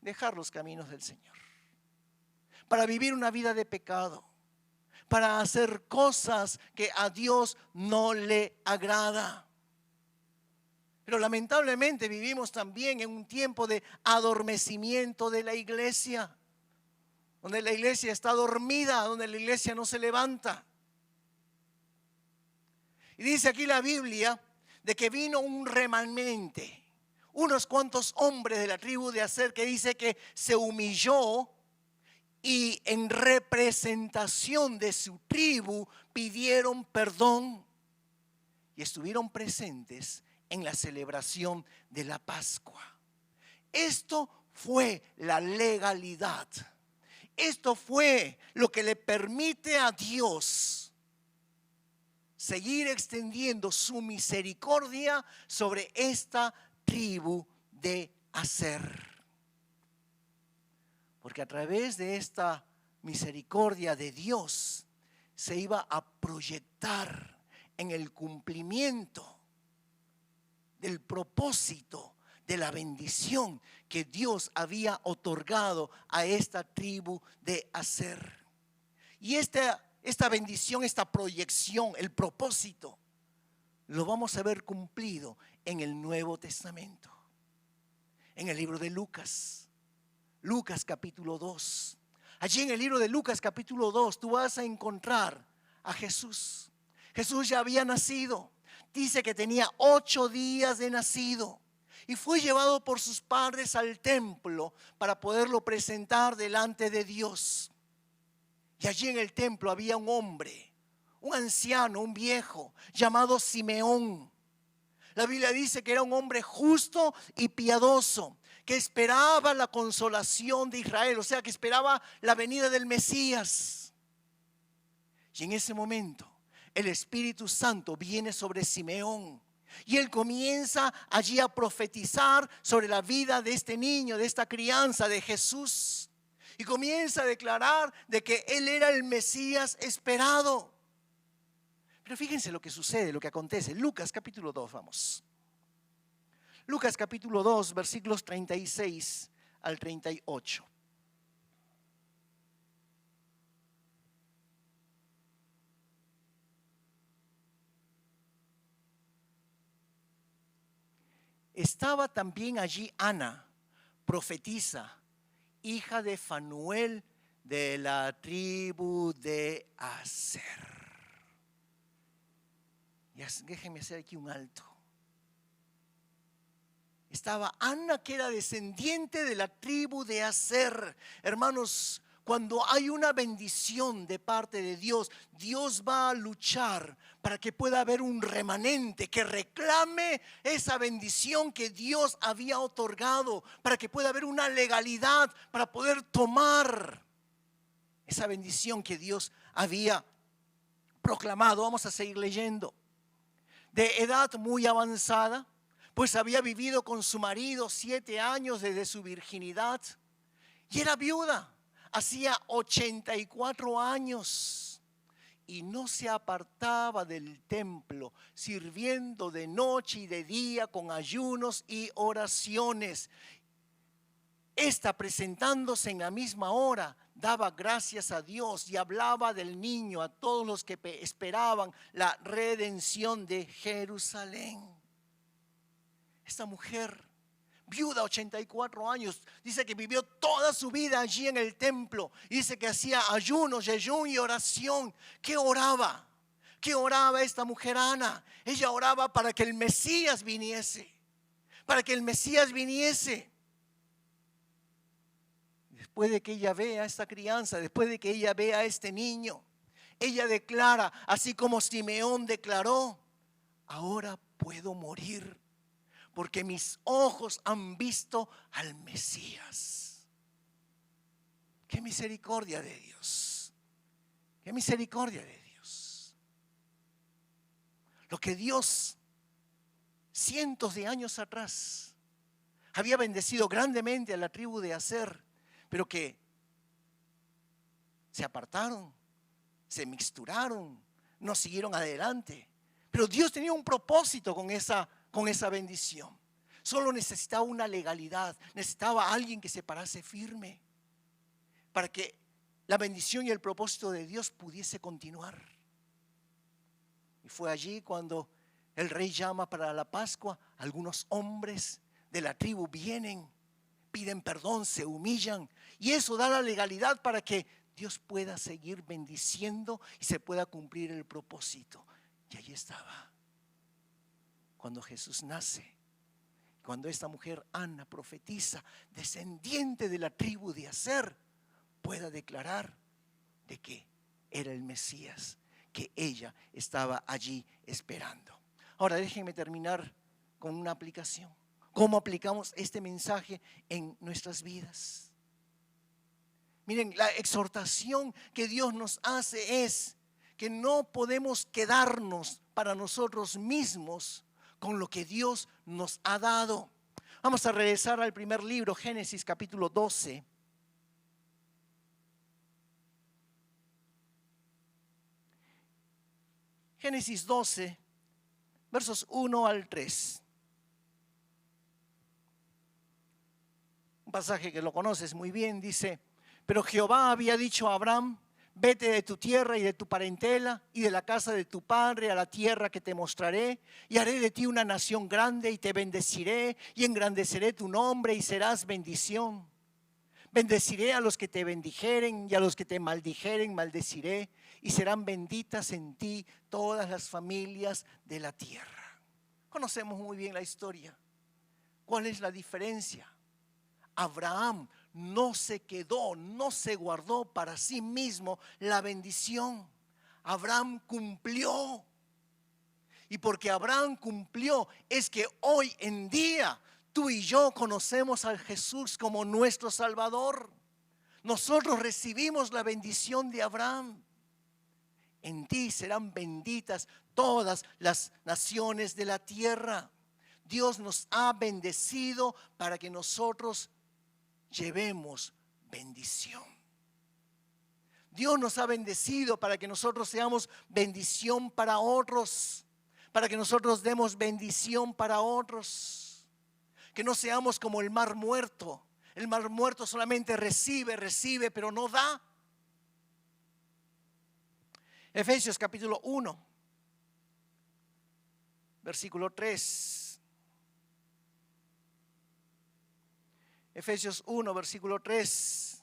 dejar los caminos del Señor, para vivir una vida de pecado, para hacer cosas que a Dios no le agrada. Pero lamentablemente vivimos también en un tiempo de adormecimiento de la iglesia, donde la iglesia está dormida, donde la iglesia no se levanta. Y dice aquí la Biblia de que vino un remanente, unos cuantos hombres de la tribu de Aser, que dice que se humilló y en representación de su tribu pidieron perdón y estuvieron presentes en la celebración de la Pascua. Esto fue la legalidad. Esto fue lo que le permite a Dios seguir extendiendo su misericordia sobre esta tribu de Aser. Porque a través de esta misericordia de Dios se iba a proyectar en el cumplimiento del propósito de la bendición que Dios había otorgado a esta tribu de Aser. Y esta bendición, esta proyección, el propósito, lo vamos a ver cumplido en el Nuevo Testamento. En el libro de Lucas capítulo 2. Allí en el libro de Lucas capítulo 2 tú vas a encontrar a Jesús. Jesús ya había nacido. Dice que tenía 8 días de nacido. Y fue llevado por sus padres al templo para poderlo presentar delante de Dios. Y allí en el templo había un hombre, un anciano, un viejo, llamado Simeón. La Biblia dice que era un hombre justo y piadoso, que esperaba la consolación de Israel, o sea, que esperaba la venida del Mesías. Y en ese momento, el Espíritu Santo viene sobre Simeón. Y él comienza allí a profetizar sobre la vida de este niño, de esta crianza, de Jesús. Y comienza a declarar de que él era el Mesías esperado. Pero fíjense lo que sucede, lo que acontece. Lucas capítulo 2, vamos. Lucas capítulo 2, versículos 36 al 38. Estaba también allí Ana, profetisa, hija de Fanuel, de la tribu de Aser. Y déjenme hacer aquí un alto. Estaba Ana, que era descendiente de la tribu de Aser. Hermanos, cuando hay una bendición de parte de Dios, Dios va a luchar para que pueda haber un remanente que reclame esa bendición que Dios había otorgado, para que pueda haber una legalidad para poder tomar esa bendición que Dios había proclamado. Vamos a seguir leyendo. De edad muy avanzada, pues había vivido con su marido 7 años desde su virginidad y era viuda. Hacía 84 años y no se apartaba del templo, sirviendo de noche y de día con ayunos y oraciones. Esta, presentándose en la misma hora, daba gracias a Dios y hablaba del niño a todos los que esperaban la redención de Jerusalén. Esta mujer, viuda, 84 años, dice que vivió toda su vida allí en el templo. Dice que hacía ayunos, jejum y oración. ¿Qué oraba? ¿Qué oraba esta mujer Ana? Ella oraba para que el Mesías viniese. Para que el Mesías viniese. Después de que ella vea a esta crianza, después de que ella vea a este niño, ella declara, así como Simeón declaró: ahora puedo morir, porque mis ojos han visto al Mesías. Qué misericordia de Dios. Qué misericordia de Dios. Lo que Dios cientos de años atrás había bendecido grandemente a la tribu de Aser, pero que se apartaron, se mixturaron, no siguieron adelante. Pero Dios tenía un propósito con esa bendición. Solo necesitaba una legalidad, necesitaba alguien que se parase firme para que la bendición y el propósito de Dios pudiese continuar. Y fue allí cuando el rey llama para la Pascua. Algunos hombres de la tribu vienen, piden perdón, se humillan, y eso da la legalidad para que Dios pueda seguir bendiciendo y se pueda cumplir el propósito. Y allí estaba cuando Jesús nace, cuando esta mujer Ana profetiza, descendiente de la tribu de Aser, pueda declarar de que era el Mesías que ella estaba allí esperando. Ahora déjenme terminar con una aplicación. ¿Cómo aplicamos este mensaje en nuestras vidas? Miren, la exhortación que Dios nos hace es que no podemos quedarnos para nosotros mismos con lo que Dios nos ha dado. Vamos a regresar al primer libro, Génesis capítulo 12. Génesis 12, versos 1 al 3. Un pasaje que lo conoces muy bien, dice: pero Jehová había dicho a Abraham: vete de tu tierra y de tu parentela y de la casa de tu padre a la tierra que te mostraré, y haré de ti una nación grande y te bendeciré y engrandeceré tu nombre y serás bendición. Bendeciré a los que te bendijeren y a los que te maldijeren maldeciré, y serán benditas en ti todas las familias de la tierra. Conocemos muy bien la historia. ¿Cuál es la diferencia? Abraham no se quedó, no se guardó para sí mismo la bendición. Abraham cumplió. Y porque Abraham cumplió es que hoy en día tú y yo conocemos a Jesús como nuestro Salvador. Nosotros recibimos la bendición de Abraham. En ti serán benditas todas las naciones de la tierra. Dios nos ha bendecido para que nosotros llevemos bendición. Dios nos ha bendecido para que nosotros seamos bendición para otros, para que nosotros demos bendición para otros. Que no seamos como el mar muerto. El mar muerto solamente recibe, pero no da. Efesios capítulo 1, versículo 3. Efesios 1, versículo 3.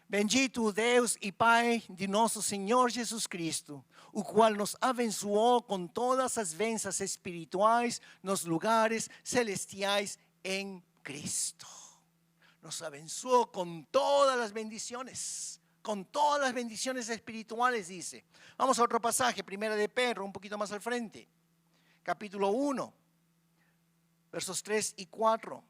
Bendito Deus e Pai de nosso Senhor Jesus Cristo, o qual nos abençoou com todas as bênçãos espirituais nos lugares celestiais em Cristo. Nos abençoó con todas las bendiciones espirituales, dice. Vamos a otro pasaje, Primera de Pedro, un poquito más al frente. Capítulo 1, versos 3 y 4.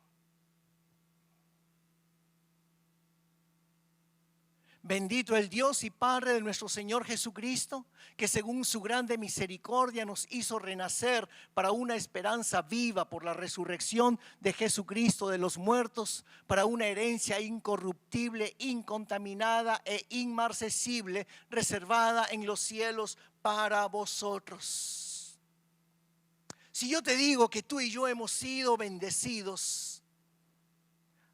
Bendito el Dios y Padre de nuestro Señor Jesucristo, que según su grande misericordia nos hizo renacer para una esperanza viva por la resurrección de Jesucristo de los muertos, para una herencia incorruptible, incontaminada e inmarcesible, reservada en los cielos para vosotros. Si yo te digo que tú y yo hemos sido bendecidos,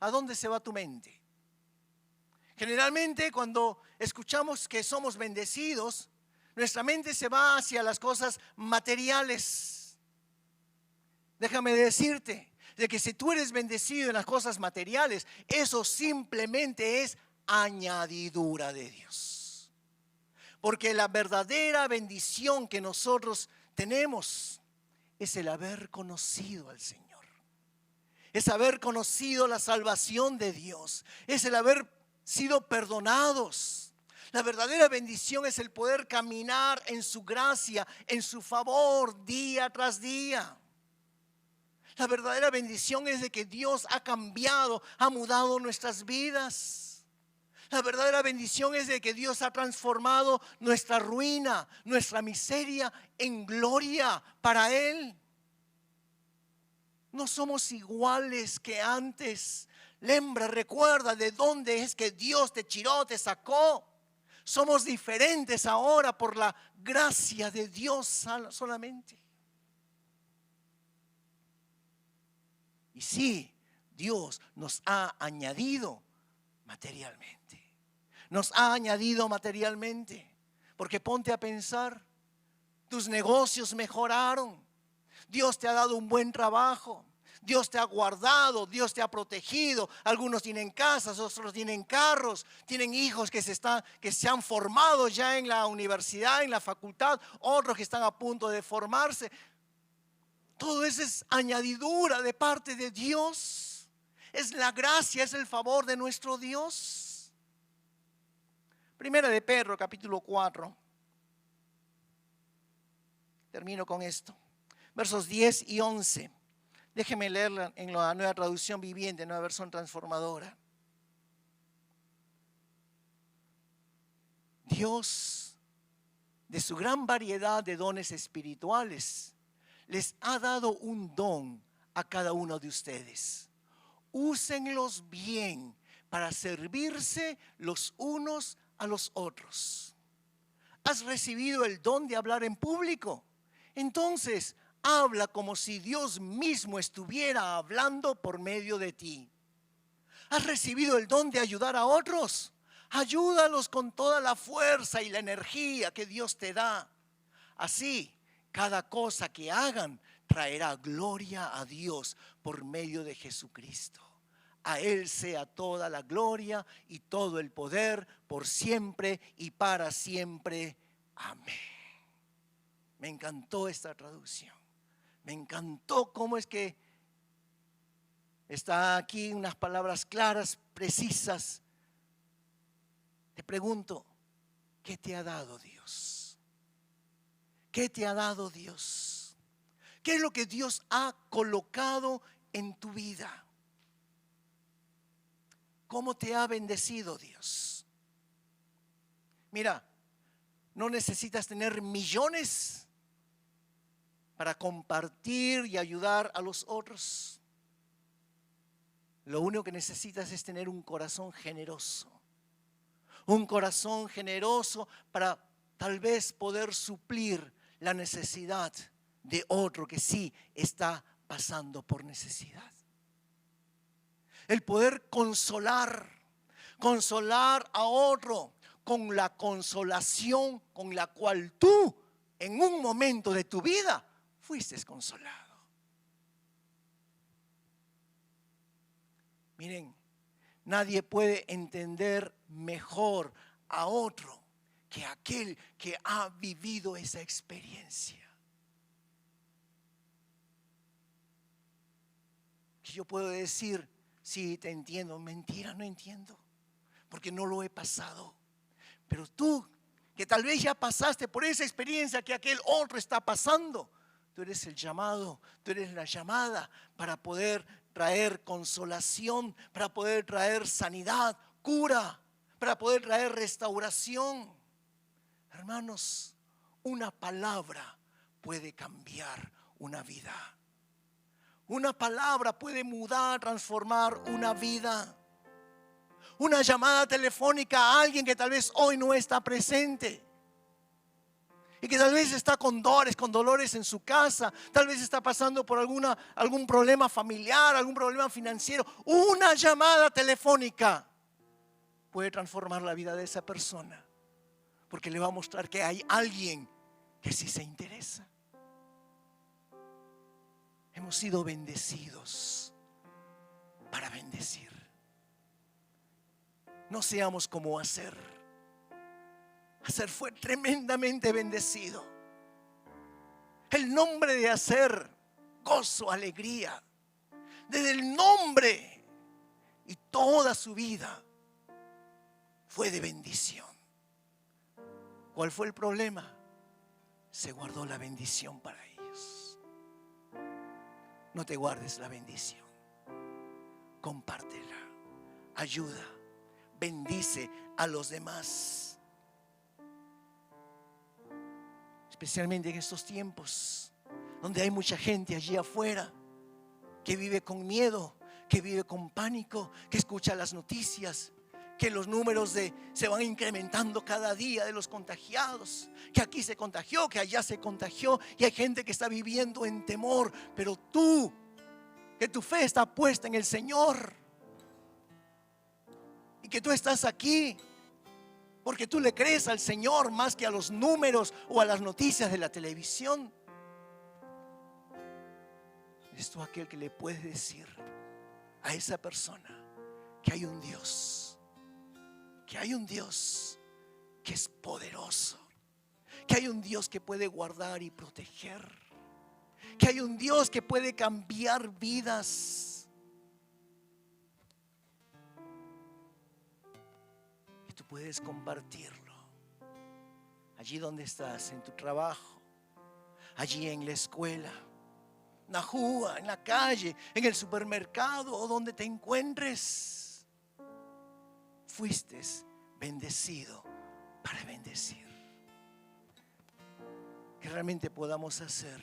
¿a dónde se va tu mente? Generalmente cuando escuchamos que somos bendecidos, nuestra mente se va hacia las cosas materiales. Déjame decirte de que si tú eres bendecido en las cosas materiales, eso simplemente es añadidura de Dios. Porque la verdadera bendición que nosotros tenemos es el haber conocido al Señor. Es haber conocido la salvación de Dios. Es el haber sido perdonados. La verdadera bendición es el poder caminar en su gracia, en su favor, día tras día. La verdadera bendición es de que Dios ha cambiado, ha mudado nuestras vidas. La verdadera bendición es de que Dios ha transformado nuestra ruina, nuestra miseria en gloria para Él. No somos iguales que antes. Lembra, recuerda de dónde es que Dios te tiró, te sacó. Somos diferentes ahora por la gracia de Dios solamente. Y sí, Dios nos ha añadido materialmente. Nos ha añadido materialmente. Porque ponte a pensar, tus negocios mejoraron. Dios te ha dado un buen trabajo. Dios te ha guardado, Dios te ha protegido. Algunos tienen casas, otros tienen carros, tienen hijos que se han formado ya en la universidad, en la facultad, otros que están a punto de formarse. Todo eso es añadidura de parte de Dios. Es la gracia, es el favor de nuestro Dios. Primera de Pedro, capítulo 4. Termino con esto. Versos 10 y 11. Déjeme leerla en la Nueva Traducción Viviente, Nueva Versión Transformadora. Dios, de su gran variedad de dones espirituales, les ha dado un don a cada uno de ustedes. Úsenlos bien para servirse los unos a los otros. ¿Has recibido el don de hablar en público? Entonces, habla como si Dios mismo estuviera hablando por medio de ti. ¿Has recibido el don de ayudar a otros? Ayúdalos con toda la fuerza y la energía que Dios te da. Así, cada cosa que hagan traerá gloria a Dios por medio de Jesucristo. A Él sea toda la gloria y todo el poder por siempre y para siempre. Amén. Me encantó esta traducción. Me encantó cómo es que está aquí unas palabras claras, precisas. Te pregunto, ¿qué te ha dado Dios? ¿Qué te ha dado Dios? ¿Qué es lo que Dios ha colocado en tu vida? ¿Cómo te ha bendecido Dios? Mira, no necesitas tener millones para compartir y ayudar a los otros. Lo único que necesitas es tener un corazón generoso. Un corazón generoso para tal vez poder suplir la necesidad de otro que sí está pasando por necesidad. El poder consolar a otro con la consolación con la cual tú en un momento de tu vida fuiste consolado. Miren, nadie puede entender mejor a otro que aquel que ha vivido esa experiencia. Que yo puedo decir, sí, te entiendo. Mentira, no entiendo, porque no lo he pasado. Pero tú, que tal vez ya pasaste por esa experiencia que aquel otro está pasando, tú eres el llamado, tú eres la llamada para poder traer consolación, para poder traer sanidad, cura, para poder traer restauración. Hermanos, una palabra puede cambiar una vida. Una palabra puede mudar, transformar una vida. Una llamada telefónica a alguien que tal vez hoy no está presente y que tal vez está con dolores en su casa, tal vez está pasando por algún problema familiar, algún problema financiero. Una llamada telefónica puede transformar la vida de esa persona, porque le va a mostrar que hay alguien que sí se interesa. Hemos sido bendecidos para bendecir. No seamos como Aser. Aser fue tremendamente bendecido. El nombre de Aser, gozo, alegría. Desde el nombre y toda su vida fue de bendición. ¿Cuál fue el problema? Se guardó la bendición para ellos. No te guardes la bendición. Compártela. Ayuda. Bendice a los demás. Especialmente en estos tiempos donde hay mucha gente allí afuera que vive con miedo, que vive con pánico, que escucha las noticias, que los números se van incrementando cada día de los contagiados, que aquí se contagió, que allá se contagió, y hay gente que está viviendo en temor. Pero tú, que tu fe está puesta en el Señor, y que tú estás aquí porque tú le crees al Señor más que a los números o a las noticias de la televisión, eres tú aquel que le puede decir a esa persona que hay un Dios, que hay un Dios que es poderoso, que hay un Dios que puede guardar y proteger, que hay un Dios que puede cambiar vidas. Y tú puedes compartirlo allí donde estás, en tu trabajo, allí en la escuela. Nahua, en la calle, en el supermercado o donde te encuentres. Fuiste bendecido para bendecir. Que realmente podamos hacer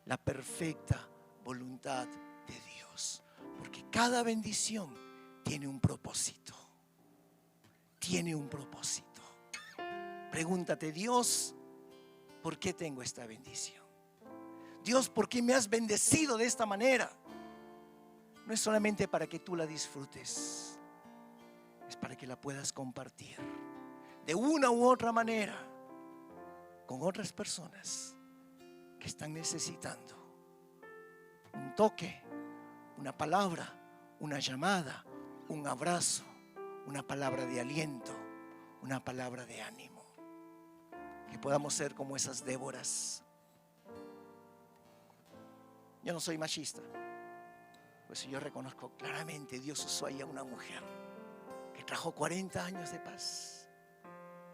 la perfecta voluntad de Dios. Porque cada bendición tiene un propósito. Tiene un propósito. Pregúntate, Dios, ¿por qué tengo esta bendición? Dios, ¿por qué me has bendecido de esta manera? No es solamente para que tú la disfrutes, es para que la puedas compartir de una u otra manera con otras personas que están necesitando un toque, una palabra, una llamada, un abrazo, una palabra de aliento, una palabra de ánimo. Que podamos ser como esas Déboras. Yo no soy machista, pues yo reconozco claramente Dios usó ahí a una mujer que trajo 40 años de paz.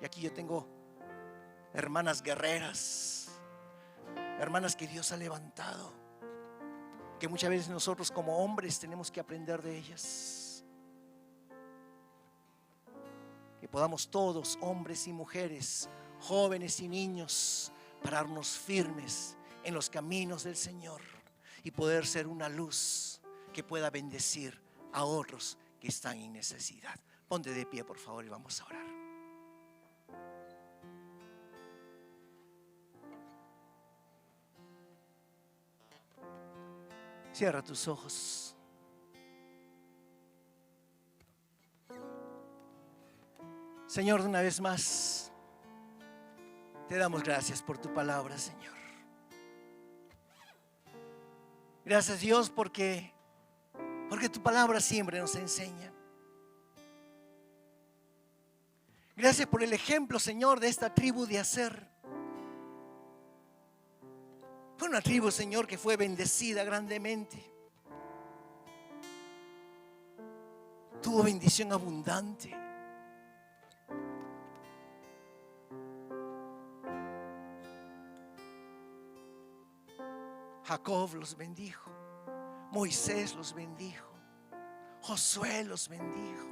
Y aquí yo tengo hermanas guerreras, hermanas que Dios ha levantado, que muchas veces nosotros como hombres tenemos que aprender de ellas. Que podamos todos, hombres y mujeres, jóvenes y niños, pararnos firmes en los caminos del Señor y poder ser una luz que pueda bendecir a otros que están en necesidad. Ponte de pie, por favor, y vamos a orar. Cierra tus ojos. Señor, una vez más te damos gracias por tu palabra, Señor. Gracias, Dios, porque tu palabra siempre nos enseña. Gracias por el ejemplo, Señor, de esta tribu de Aser. Fue una tribu, Señor, que fue bendecida grandemente. Tuvo bendición abundante. Jacob los bendijo, Moisés los bendijo, Josué los bendijo.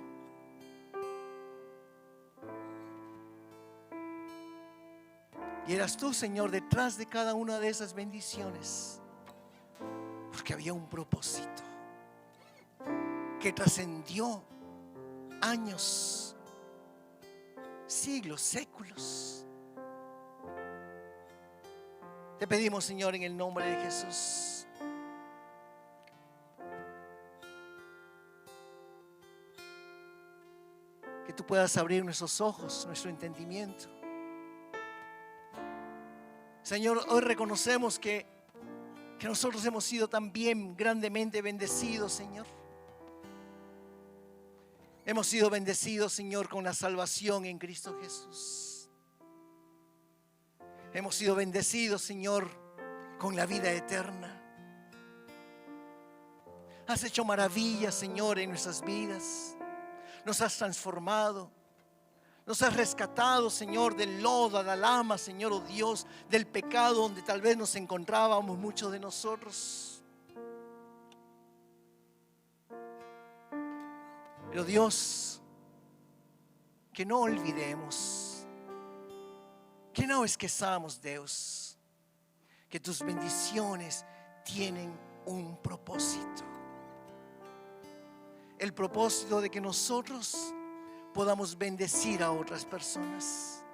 Y eras tú, Señor, detrás de cada una de esas bendiciones, porque había un propósito que trascendió años, siglos, séculos. Te pedimos, Señor, en el nombre de Jesús, que tú puedas abrir nuestros ojos, nuestro entendimiento. Señor, hoy reconocemos que nosotros hemos sido también grandemente bendecidos, Señor. Hemos sido bendecidos, Señor, con la salvación en Cristo Jesús. Hemos sido bendecidos, Señor, con la vida eterna. Has hecho maravillas, Señor, en nuestras vidas. Nos has transformado. Nos has rescatado, Señor, del lodo, de la lama, Señor, oh Dios, del pecado donde tal vez nos encontrábamos muchos de nosotros. Pero Dios, que no olvidemos, que no esquezamos, Dios, que tus bendiciones tienen un propósito. El propósito de que nosotros podamos bendecir a otras personas.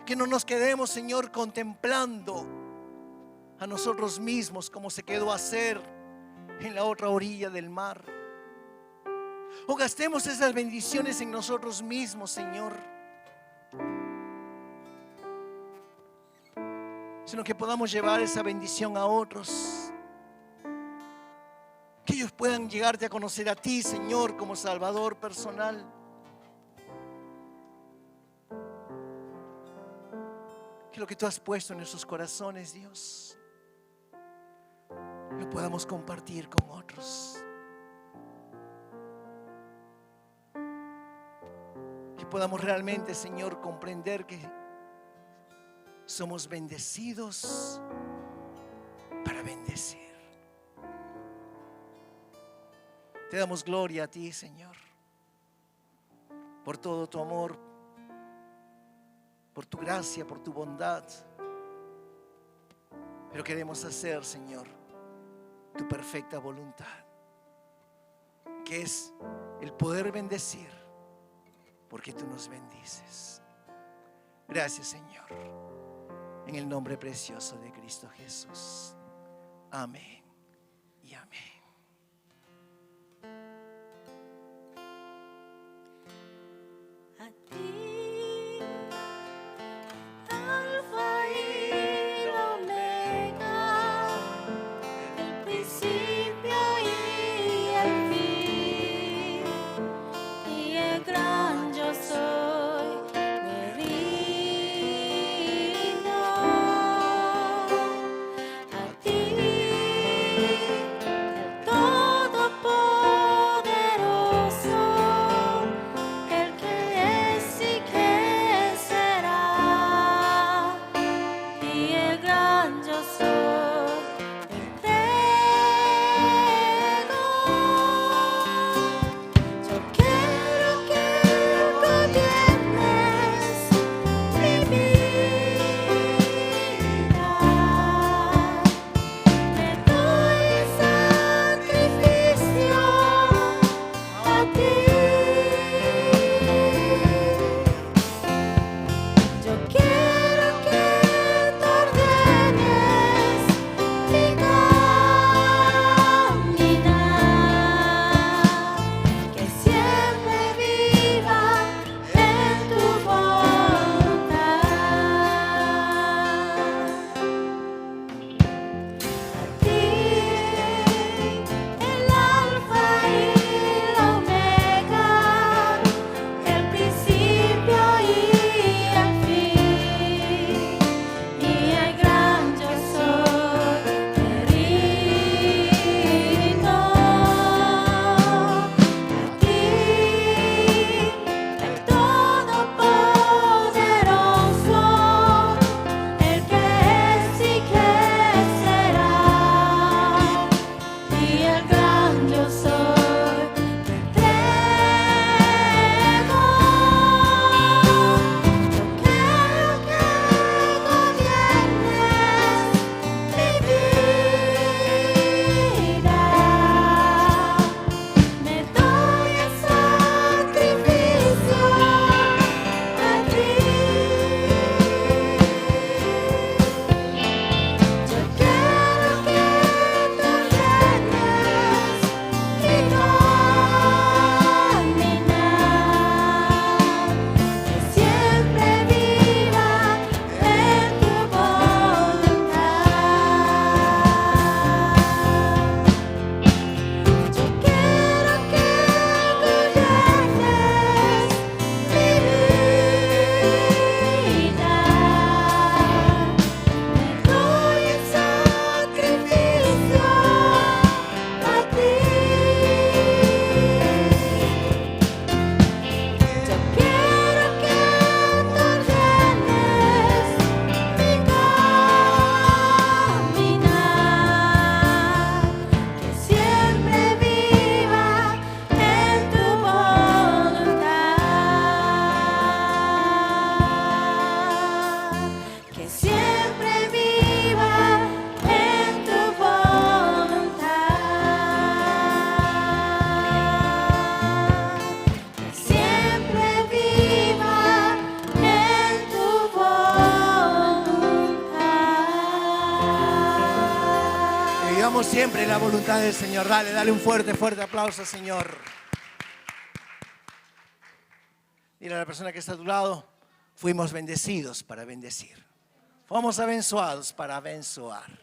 Que no nos quedemos, Señor, contemplando a nosotros mismos como se quedó Aser en la otra orilla del mar. O gastemos esas bendiciones en nosotros mismos, Señor, sino que podamos llevar esa bendición a otros. Que ellos puedan llegarte a conocer a ti, Señor, como Salvador personal. Que lo que tú has puesto en nuestros corazones, Dios, lo podamos compartir con otros. Que podamos realmente, Señor, comprender que somos bendecidos para Te damos gloria a ti, Señor, por todo tu amor, por tu gracia, por tu bondad. Pero queremos hacer, Señor, tu perfecta voluntad, que es el poder bendecir, porque tú nos bendices. Gracias, Señor, en el nombre precioso de Cristo Jesús. Amén y amén. A ti, Alfa y la Omega, el principio y el fin, y el gran yo soy, me rindo. A ti, el Todopoderoso, el que es y que será, y el gran yo soy, me entrego. Yo quiero que gobiernes mi vida. Me doy en sacrificio a ti. Yo quiero que tú ordenes mi caminar, que siempre viva en tu voluntad. A ti, el Alfa y la Omega, el principio y el fin, y el gran yo soy, me rindo. A ti, el Todopoderoso, el que es y que será, y el gran yo soy, me entrego. Yo quiero que gobiernes mi vida. Me doy en sacrificio a ti. Yo quiero que tú ordenes mi caminar, que siempre viva en tu voluntad. Yo quiero que gobiernes mi vida. Me doy en sacrificio a ti. Yo quiero que tú ordenes mi caminar, que siempre viva en tu voluntad, que siempre viva en tu voluntad, que siempre viva en tu voluntad. Que vivamos siempre en la voluntad del Señor. Dale un fuerte, fuerte aplauso, Señor. Dile a la persona que está a tu lado: fuimos bendecidos para bendecir. Fuimos abençoados para abençoar.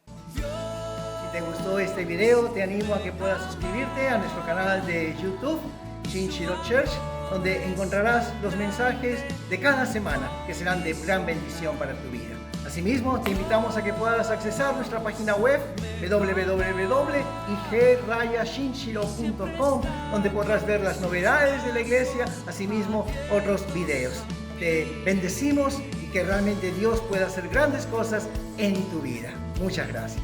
Si te gustó este video, te animo a que puedas suscribirte a nuestro canal de YouTube, Shinshiro Church, donde encontrarás los mensajes de cada semana que serán de gran bendición para tu vida. Asimismo, te invitamos a que puedas accesar nuestra página web www.ig-shinshiro.com, donde podrás ver las novedades de la iglesia, asimismo otros videos. Te bendecimos y que realmente Dios pueda hacer grandes cosas en tu vida. Muchas gracias.